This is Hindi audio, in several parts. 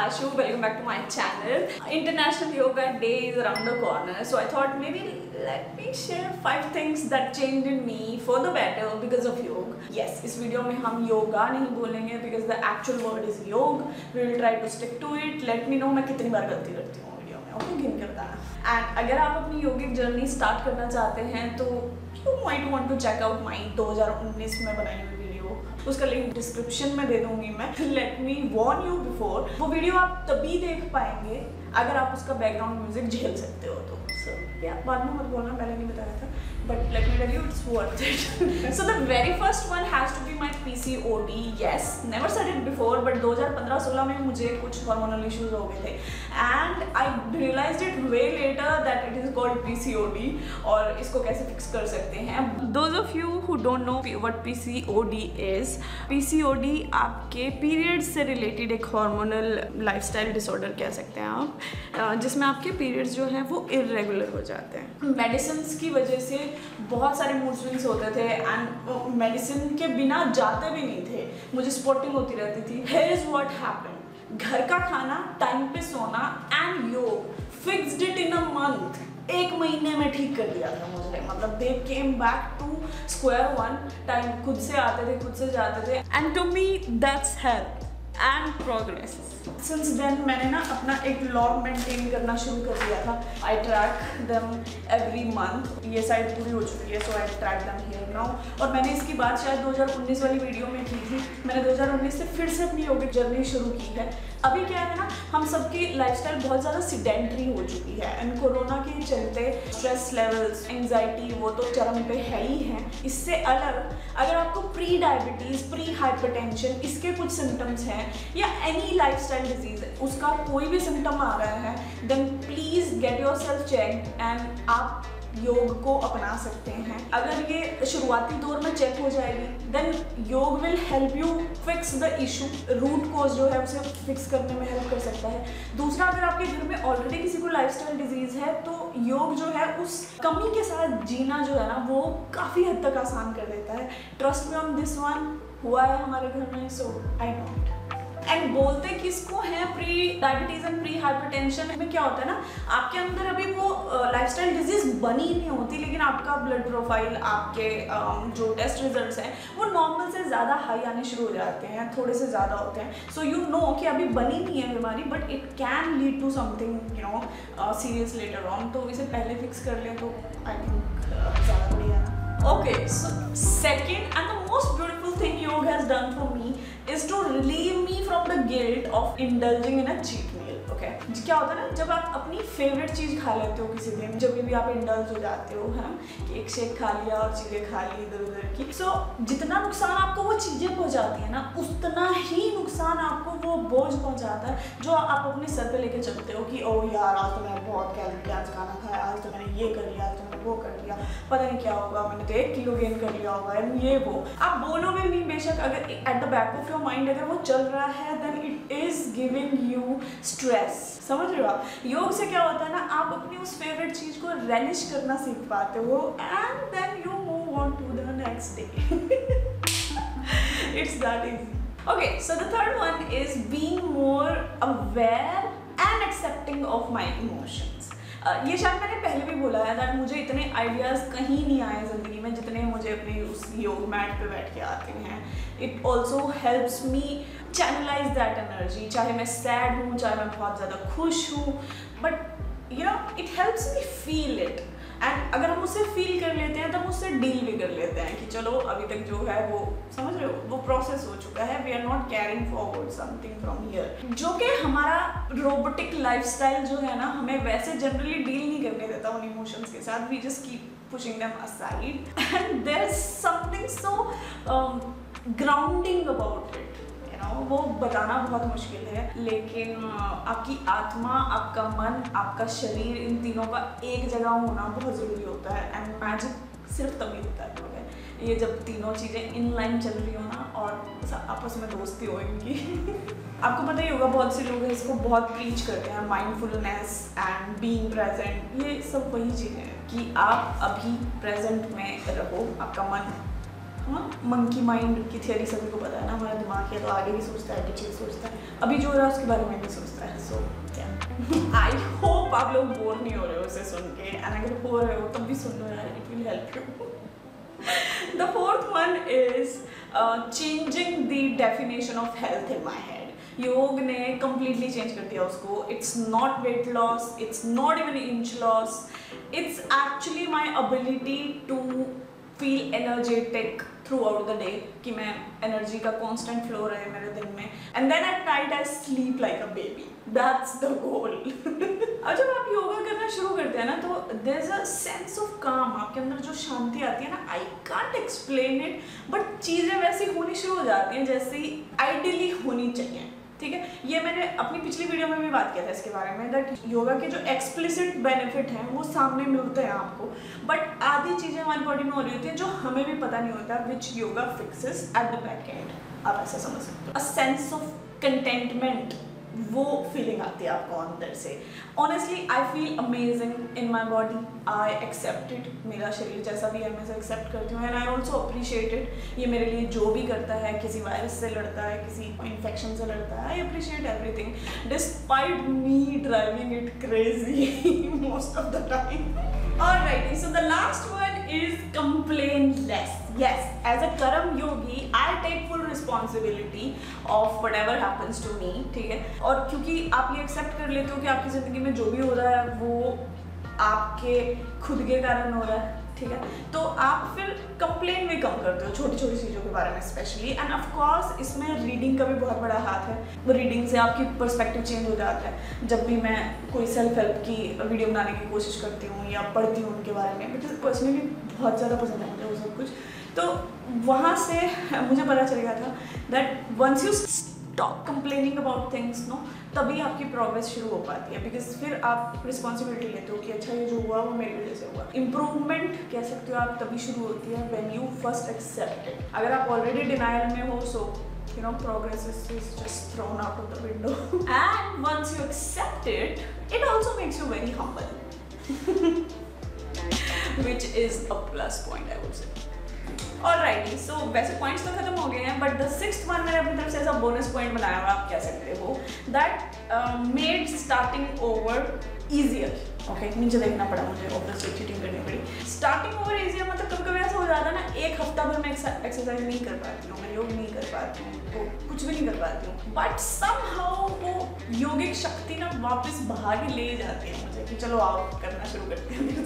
Ashu, welcome back to my channel. International Yoga Day is around the corner, so I thought maybe let me share 5 things that changed in me for the better because of yoga. Yes, इस वीडियो में हम योगा नहीं बोलेंगे because the actual word is yoga. We will try to stick to it. Let me know मैं कितनी बार गलती करती हूँ वीडियो में, ओके गिन कर बताना. And अगर आप अपनी योगिक जर्नी स्टार्ट करना चाहते हैं तो you might want to check out my 2019 में बनाई हुई वीडियो, उसका लिंक डिस्क्रिप्शन में दे दूंगी मैं. Let me Warne you before, वो वीडियो आप तभी देख पाएंगे अगर आप उसका बैकग्राउंड म्यूजिक झेल सकते हो तो. या बाद में मत बोलना, पहले नहीं बताया था, but let me tell you it's worth it. So the very first one has to be my PCOD. Yes, never said it before, but 2015-16 में मुझे कुछ हार्मोनल इश्यूज हो गए थे and I realised it way later that it is called PCOD और इसको कैसे फिक्स कर सकते हैं. Those of you who don't know what PCOD is, PCOD आपके पीरियड्स से रिलेटेड एक हार्मोनल लाइफस्टाइल डिसऑर्डर कह सकते हैं आप, जिसमें आपके पीरियड्स जो हैं वो इरेगुलर हो जाते हैं. मेडिसिन की वजह से बहुत सारे मूड स्विंग्स होते थे एंड मेडिसिन के बिना जाते भी नहीं थे, मुझे स्पॉटिंग होती रहती थी. हियर इज व्हाट हैपेंड, घर का खाना, टाइम पे सोना and yoga fixed it in a month. 1 महीने में ठीक कर दिया था मुझे. मतलब they came back to square one. Time खुद से आते थे, खुद से जाते थे and to me that's help and progress. Since then मैंने ना अपना एक लॉग मेंटेन करना शुरू कर दिया था. आई ट्रैक देम एवरी मंथ. ये साइड पूरी हो चुकी है, सो आई ट्रैक देम हियर नाउ. और मैंने इसकी बात शायद 2019 वाली वीडियो में की थी. मैंने 2019 से फिर से अपनी योगिक जर्नी शुरू की है. अभी क्या है ना, हम सबकी लाइफस्टाइल बहुत ज़्यादा सिडेंट्री हो चुकी है एंड कोरोना के चलते स्ट्रेस लेवल्स, एंजाइटी वो तो चरम पे है ही है. इससे अलग अगर आपको प्री डायबिटीज़, प्री हाइपरटेंशन, इसके कुछ सिम्टम्स हैं या एनी लाइफस्टाइल डिजीज, उसका कोई भी सिम्टम आ रहा है, then please get yourself check and आप योग को अपना सकते हैं. अगर ये शुरुआती दौर में चेक हो जाएगी then yoga will help you fix the issue. Root cause जो है उसे फिक्स करने में हेल्प कर सकता है. दूसरा, अगर आपके घर में ऑलरेडी किसी को लाइफस्टाइल डिजीज है तो योग जो है उस कमी के साथ जीना जो है ना वो काफ़ी हद तक आसान कर देता है. Trust me on this one, हुआ है हमारे घर में, सो आई नो. एंड बोलते किसको है pre diabetes and pre hypertension में क्या होता है ना, आपके अंदर अभी वो लाइफस्टाइल डिजीज बनी नहीं होती, लेकिन आपका ब्लड प्रोफाइल, आपके जो टेस्ट रिजल्ट्स हैं वो नॉर्मल से ज़्यादा हाई आने शुरू हो जाते हैं, थोड़े से ज़्यादा होते हैं. सो यू नो कि अभी बनी नहीं है बीमारी, but it can lead to something you know serious later on. तो इसे पहले फिक्स कर लें तो आई थिंक ज़्यादा बढ़िया है. Okay, so second and the most beautiful thing yoga has done for me is to relieve me from the guilt of indulging in a cheat meal. Okay, क्या होता है ना, जब आप अपनी फेवरेट चीज़ खा लेते हो किसी दिन, जब भी आप इंडल्ज हो जाते हो, है केक शेक खा लिया और चीज़ें खा ली इधर उधर की, सो जितना नुकसान आपको वो चीज़ें पहुंचाती है ना, उतना ही नुकसान आपको वो बोझ पहुंचाता है जो आप अपने सर पे लेके चलते हो कि ओह यार आज तो मैंने बहुत कैलोरी आज खाना खाया, आज तो मैंने ये कर लिया, आज तो मैंने वो कर लिया, पता नहीं क्या होगा, मैंने तो 1 किलो गेन कर लिया होगा एंड ये वो. आप बोलोगे नहीं बेशक, अगर at the back of your mind अगर वो चल रहा है then it is giving you stress. समझ रहे हो आप? योग से क्या होता है ना, आप अपनी उस फेवरेट चीज को रेलिश करना सीख पाते हो and then you move on to the next day. It's that easy. Okay, so the third one is being more aware and accepting of my emotions. ये शायद मैंने पहले भी बोला है दैट मुझे इतने आइडियाज़ कहीं नहीं आए ज़िंदगी में जितने मुझे अपने उस योग मैट पे बैठ के आते हैं. It also helps me channelise that energy. चाहे मैं सैड हूँ, चाहे मैं बहुत ज़्यादा खुश हूँ, but you know it helps me feel it. And अगर हम उससे फील कर लेते हैं तब उससे डील भी कर लेते हैं कि चलो अभी तक जो है वो समझ रहे हो वो प्रोसेस हो चुका है. We are not carrying forward something from here. जो कि हमारा रोबोटिक लाइफस्टाइल जो है ना हमें वैसे जनरली डील नहीं करने देता उन इमोशंस के साथ. We just keep pushing them aside and there is something so grounding about it. वो बताना बहुत मुश्किल है, लेकिन आपकी आत्मा, आपका मन, आपका शरीर, इन तीनों का एक जगह होना बहुत ज़रूरी होता है. एंड मैजिक सिर्फ तभी होता है ये जब तीनों चीज़ें इन लाइन चल रही हो ना और आपस में दोस्ती हो इनकी. आपको पता ही होगा बहुत से लोग इसको बहुत प्रीच करते हैं, माइंडफुलनेस एंड बीइंग प्रेजेंट. ये सब वही चीज़ें हैं कि आप अभी प्रेजेंट में रहो, आपका मन मंकी माइंड की थियरी सभी को पता है ना, हमारा दिमाग है तो आगे भी सोचता है, पीछे भी सोचता है, अभी जो हो रहा है उसके बारे में भी सोचता है। सो क्या आई होप आप लोग बोर नहीं हो रहे हो उसे सुन के, एंड अगर हो रहे हो तब भी सुन लो यार, it will help you. The fourth one is changing the definition of health in my head. योग ने completely change कर दिया उसको. It's not weight loss, it's not even inch loss. It's actually my ability to feel energetic throughout the day, कि मैं energy का constant flow रहे मेरे दिन में, and then at night I sleep like a baby. That's the goal. अब जब आप योगा करना शुरू करते हैं ना तो there's a sense of calm, आपके अंदर जो शांति आती है ना, I can't explain it, but चीज़ें वैसी होनी शुरू हो जाती हैं जैसी ideally होनी चाहिए, ठीक है। ये मैंने अपनी पिछली वीडियो में भी बात किया था इसके बारे में, दैट योगा के जो एक्सप्लिसिट बेनिफिट हैं वो सामने मिलते हैं आपको, बट आधी चीज़ें हमारी बॉडी में हो रही होती हैं जो हमें भी पता नहीं होता, which yoga fixes at the back end. आप ऐसा समझ सकते हो, अ सेंस ऑफ कंटेंटमेंट, वो फीलिंग आती है आपको अंदर से। Honestly I feel amazing in my body, I accept it, मेरा शरीर जैसा भी है मैं इसे एक्सेप्ट करती हूँ, and I also appreciate it. ये मेरे लिए जो भी करता है, किसी वायरस से लड़ता है, किसी इन्फेक्शन से लड़ता है, I appreciate everything despite me driving it crazy most of the time. Alrighty, so the last one is complain less. Yes, as a Karam yogi, I take full responsibility of whatever happens to me, ठीक है। और क्योंकि आप ये एक्सेप्ट कर लेते हो कि आपकी ज़िंदगी में जो भी हो रहा है वो आपके खुद के कारण हो रहा है, ठीक है, तो आप फिर कंप्लेन भी कम करते हो छोटी छोटी चीज़ों के बारे में स्पेशली। एंड ऑफ कोर्स इसमें रीडिंग का भी बहुत बड़ा हाथ है, वो रीडिंग से आपकी पर्सपेक्टिव चेंज हो जाता है। जब भी मैं कोई सेल्फ हेल्प की वीडियो बनाने की कोशिश करती हूँ या पढ़ती हूँ उनके बारे में, बिकॉज पर्सनली बहुत ज़्यादा पसंद है मुझे वो सब कुछ, तो वहाँ से मुझे पता चल गया था that once you stop complaining about things no, तभी आपकी प्रोग्रेस शुरू हो पाती है, बिकॉज फिर आप रिस्पॉन्सिबिलिटी लेते हो कि अच्छा ये जो हुआ वो मेरी वजह से हुआ। इम्प्रूवमेंट कह सकते हो आप तभी शुरू होती है when you first accept it. अगर आप ऑलरेडी डिनायल में हो, so you know progress is just thrown out of the window and once you accept it, it also makes you very humble which is a plus point I would say. Alrighty, so वैसे पॉइंट्स तो खत्म हो गए हैं, बट द सिक्स्थ वन मैंने अपनी तरफ से ऐसा बोनस पॉइंट बनाया हुआ आप कह सकते हो, that made starting over easier. Okay, नीचे देखना पड़ा मुझे, ऑब्वियसली चीटिंग करनी पड़ी। स्टार्टिंग ओवर ईजियर मतलब कभी कभी ऐसा हो जाता है ना, एक हफ्ता भर मैं एक्सरसाइज नहीं कर पाती हूँ, मैं योग नहीं कर पाती हूँ, तो कुछ भी नहीं कर पाती हूँ, बट समहाउ वो योगिक शक्ति ना वापस बहा के ले जाती है मुझे कि चलो आओ करना शुरू करते हैं।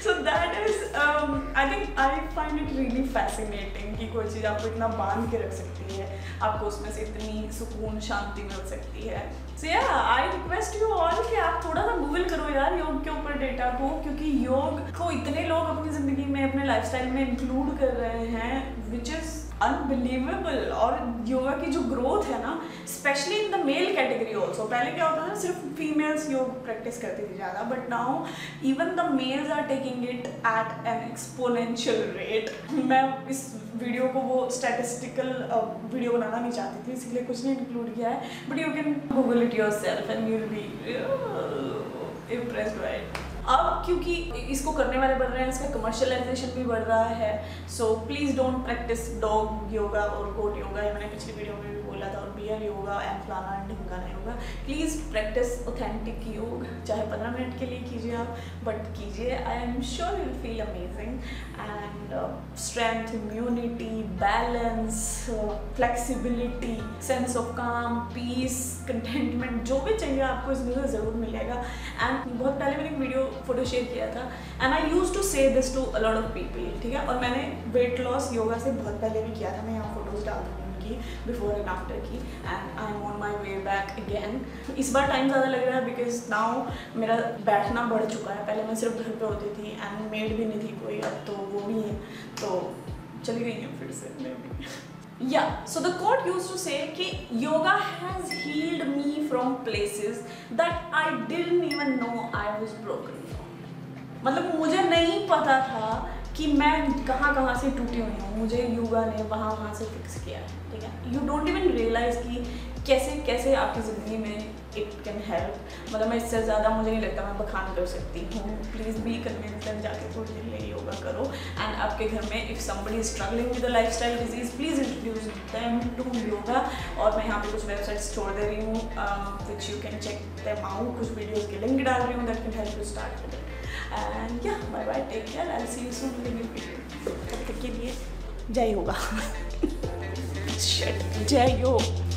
So that is I think I find it really fascinating कि कोई चीज़ आपको इतना बांध के रख सकती है, आपको उसमें से इतनी सुकून शांति मिल सकती है। सो या आई रिक्वेस्ट यू ऑल कि आप थोड़ा सा गूगल करो यार योग के ऊपर डेटा को, क्योंकि योग को इतने लोग अपनी ज़िंदगी में अपने लाइफस्टाइल में इंक्लूड कर रहे हैं विच इज़ अनबिलीवेबल। और योगा की जो ग्रोथ है ना, specially in the male category also, पहले क्या होता था सिर्फ फीमेल्स योग प्रैक्टिस करती थी ज़्यादा, but now even the males are taking it at an exponential rate. मैं इस वीडियो को वो स्टैटिस्टिकल वीडियो बनाना नहीं चाहती थी, इसलिए कुछ नहीं इंक्लूड किया है, but you can Google it yourself and you will be impressed by it. अब क्योंकि इसको करने वाले बढ़ रहे हैं, इसका कमर्शियलाइजेशन भी बढ़ रहा है, so please don't practice dog yoga और गोट योगा, ये मैंने पिछली वीडियो में भी बोला था, और बियर योगा एंड फलाना एंड ढिमकाना yoga. Please practice authentic yoga, चाहे 15 मिनट के लिए कीजिए आप, बट कीजिए, I am sure you will feel amazing. And strength, immunity, balance, flexibility, sense of काम, पीस, कंटेंटमेंट, जो भी चाहिए आपको इसमें ज़रूर मिलेगा। एंड बहुत पहले मैंने एक वीडियो फोटो शेयर किया था, and I use to say this to a lot of people, ठीक है, और मैंने वेट लॉस योगा से बहुत पहले भी किया था, मैं यहाँ फोटोज डाल दूँगी उनकी बिफोर एंड आफ्टर की, and I am on my way back again. इस बार टाइम ज़्यादा लग रहा है बिकॉज नाउ मेरा बैठना बढ़ चुका है, पहले मैं सिर्फ घर पे होती थी एंड मेड भी नहीं थी कोई, अब तो वो भी है, तो चली गई है फिर से। Yeah, so the quote used to say कि yoga has healed me from places that I didn't even know I was broken from। मतलब मुझे नहीं पता था कि मैं कहाँ कहाँ से टूटी हुई हूँ, मुझे योगा ने वहाँ से फिक्स किया है, ठीक है। यू डोंट इवन रियलाइज़ कि कैसे कैसे आपकी ज़िंदगी में इट कैन हेल्प। मतलब मैं इससे ज़्यादा मुझे नहीं लगता मैं बखान कर सकती हूँ। प्लीज़ बी कन्विंस्ड, जाके थोड़ी देर लिए योगा करो। एंड आपके घर में if somebody is struggling with a lifestyle disease, please introduce them to yoga. और मैं यहाँ पे कुछ वेबसाइट्स छोड़ दे रही हूँ which you can check them out. कुछ वीडियोज़ के लिंक डाल रही हूँ that can help you start with it. And या bye bye, take care, I will see you soon in new video. तब तक के लिए जय योगा। जय योग।